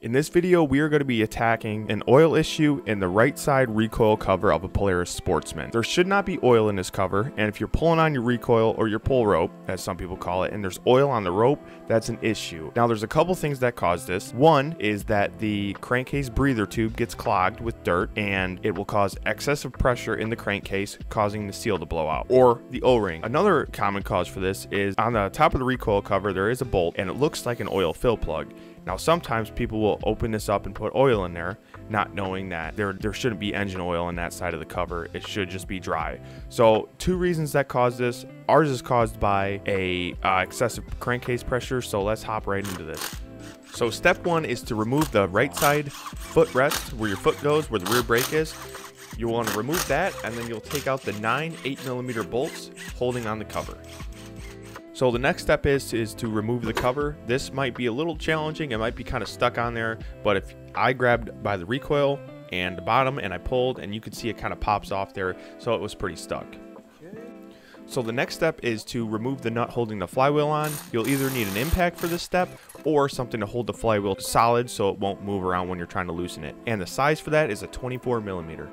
In this video, we are going to be attacking an oil issue in the right side recoil cover of a Polaris Sportsman. There should not be oil in this cover, and if you're pulling on your recoil or your pull rope, as some people call it, and there's oil on the rope, that's an issue. Now, there's a couple things that cause this. One is that the crankcase breather tube gets clogged with dirt, and it will cause excessive pressure in the crankcase, causing the seal to blow out, or the O-ring. Another common cause for this is on the top of the recoil cover, there is a bolt, and it looks like an oil fill plug. Now, sometimes people will open this up and put oil in there, not knowing that there shouldn't be engine oil in that side of the cover. It should just be dry. So, two reasons that cause this. Ours is caused by a excessive crankcase pressure, so let's hop right into this. So, step one is to remove the right side footrest, where your foot goes, where the rear brake is. You want to remove that, and then you'll take out the 9 8mm bolts holding on the cover. So the next step is to remove the cover. This might be a little challenging. It might be kind of stuck on there, but if I grabbed by the recoil and the bottom and I pulled, and you could see it kind of pops off there, so it was pretty stuck. So the next step is to remove the nut holding the flywheel on. You'll either need an impact for this step or something to hold the flywheel solid so it won't move around when you're trying to loosen it. And the size for that is a 24mm.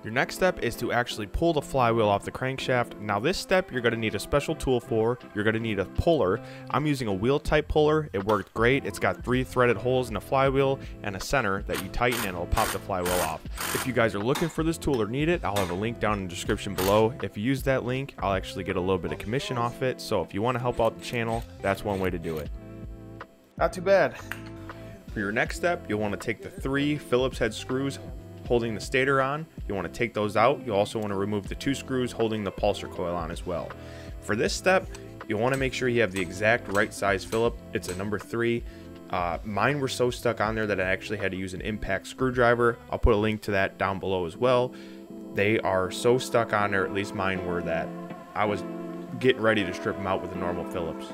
Your next step is to actually pull the flywheel off the crankshaft. Now this step you're going to need a special tool for. You're going to need a puller. I'm using a wheel type puller. It worked great. It's got 3 threaded holes in the flywheel and a center that you tighten and it'll pop the flywheel off. If you guys are looking for this tool or need it, I'll have a link down in the description below. If you use that link, I'll actually get a little bit of commission off it. So if you want to help out the channel, that's one way to do it. Not too bad. For your next step, you'll want to take the 3 Phillips head screws holding the stator on. You want to take those out. You also want to remove the 2 screws holding the pulsar coil on as well. For this step, you want to make sure you have the exact right size Phillip. It's a number 3. Mine were so stuck on there that I actually had to use an impact screwdriver. I'll put a link to that down below as well. They are so stuck on there, at least mine were, that I was getting ready to strip them out with a normal Phillips.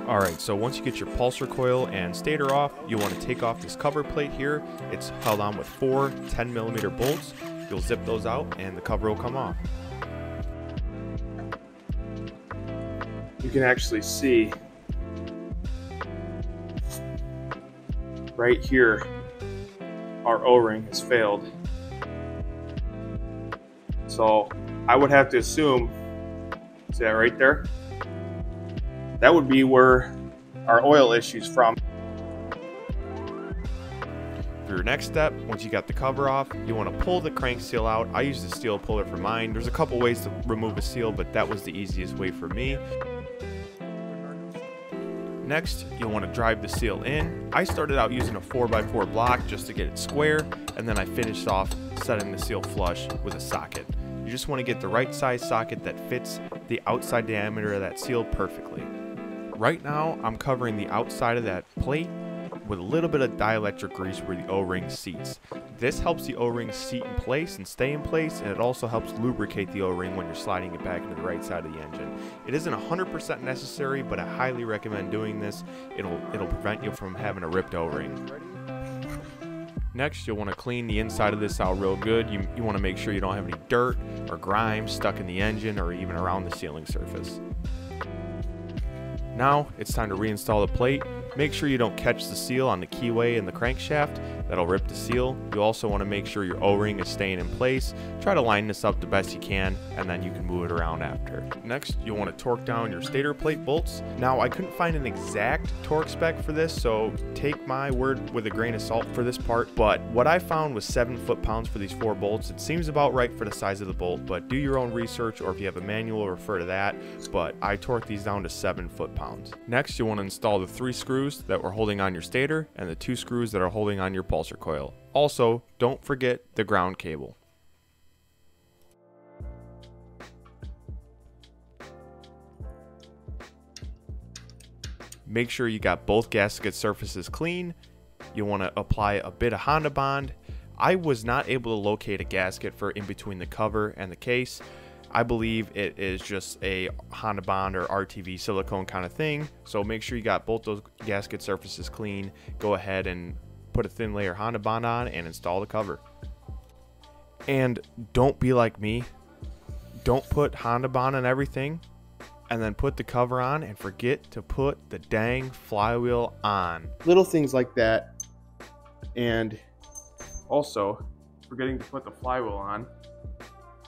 Alright, so once you get your pulsar coil and stator off, you want to take off this cover plate here. It's held on with 4 10mm bolts. You'll zip those out and the cover will come off. You can actually see right here our O-ring has failed. So I would have to assume, see that right there? That would be where our oil issue's from. For your next step, once you got the cover off, you want to pull the crank seal out. I use the steel puller for mine. There's a couple ways to remove a seal, but that was the easiest way for me. Next, you'll want to drive the seal in. I started out using a 4x4 block just to get it square, and then I finished off setting the seal flush with a socket. You just want to get the right size socket that fits the outside diameter of that seal perfectly. Right now, I'm covering the outside of that plate with a little bit of dielectric grease where the O-ring seats. This helps the O-ring seat in place and stay in place, and it also helps lubricate the O-ring when you're sliding it back into the right side of the engine. It isn't 100% necessary, but I highly recommend doing this. It'll prevent you from having a ripped O-ring. Next, you'll want to clean the inside of this out real good. You want to make sure you don't have any dirt or grime stuck in the engine or even around the sealing surface. Now, it's time to reinstall the plate. Make sure you don't catch the seal on the keyway and the crankshaft. That'll rip the seal. You also want to make sure your O-ring is staying in place. Try to line this up the best you can, and then you can move it around after. Next, you'll want to torque down your stator plate bolts. Now, I couldn't find an exact torque spec for this, so take my word with a grain of salt for this part, but what I found was 7 foot-pounds for these 4 bolts. It seems about right for the size of the bolt, but do your own research, or if you have a manual, refer to that, but I torqued these down to 7 foot-pounds. Next, you'll want to install the 3 screws that were holding on your stator and the 2 screws that are holding on your pulsar coil. Also, don't forget the ground cable. Make sure you got both gasket surfaces clean. You want to apply a bit of Honda Bond. I was not able to locate a gasket for in between the cover and the case. I believe it is just a Honda Bond or RTV silicone kind of thing. So make sure you got both those gasket surfaces clean. Go ahead and put a thin layer Honda Bond on and install the cover. And don't be like me. Don't put Honda Bond on everything and then put the cover on and forget to put the dang flywheel on. Little things like that And also, forgetting to put the flywheel on.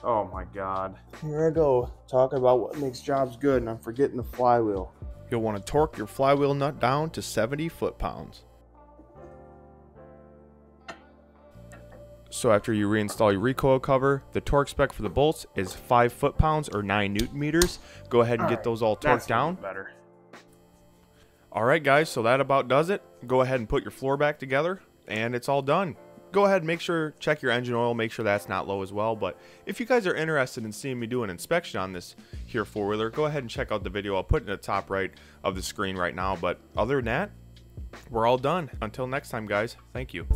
Oh my God. Here I go, talking about what makes jobs good, and I'm forgetting the flywheel. You'll want to torque your flywheel nut down to 70 foot-pounds. So after you reinstall your recoil cover, the torque spec for the bolts is 5 foot-pounds or 9 newton meters. Go ahead and get those all torqued down. Better. Alright guys, so that about does it. Go ahead and put your floor back together, and it's all done. Go ahead and make sure, check your engine oil, make sure that's not low as well. But if you guys are interested in seeing me do an inspection on this here four-wheeler, go ahead and check out the video. I'll put it in the top right of the screen right now. But other than that, we're all done. Until next time, guys, thank you.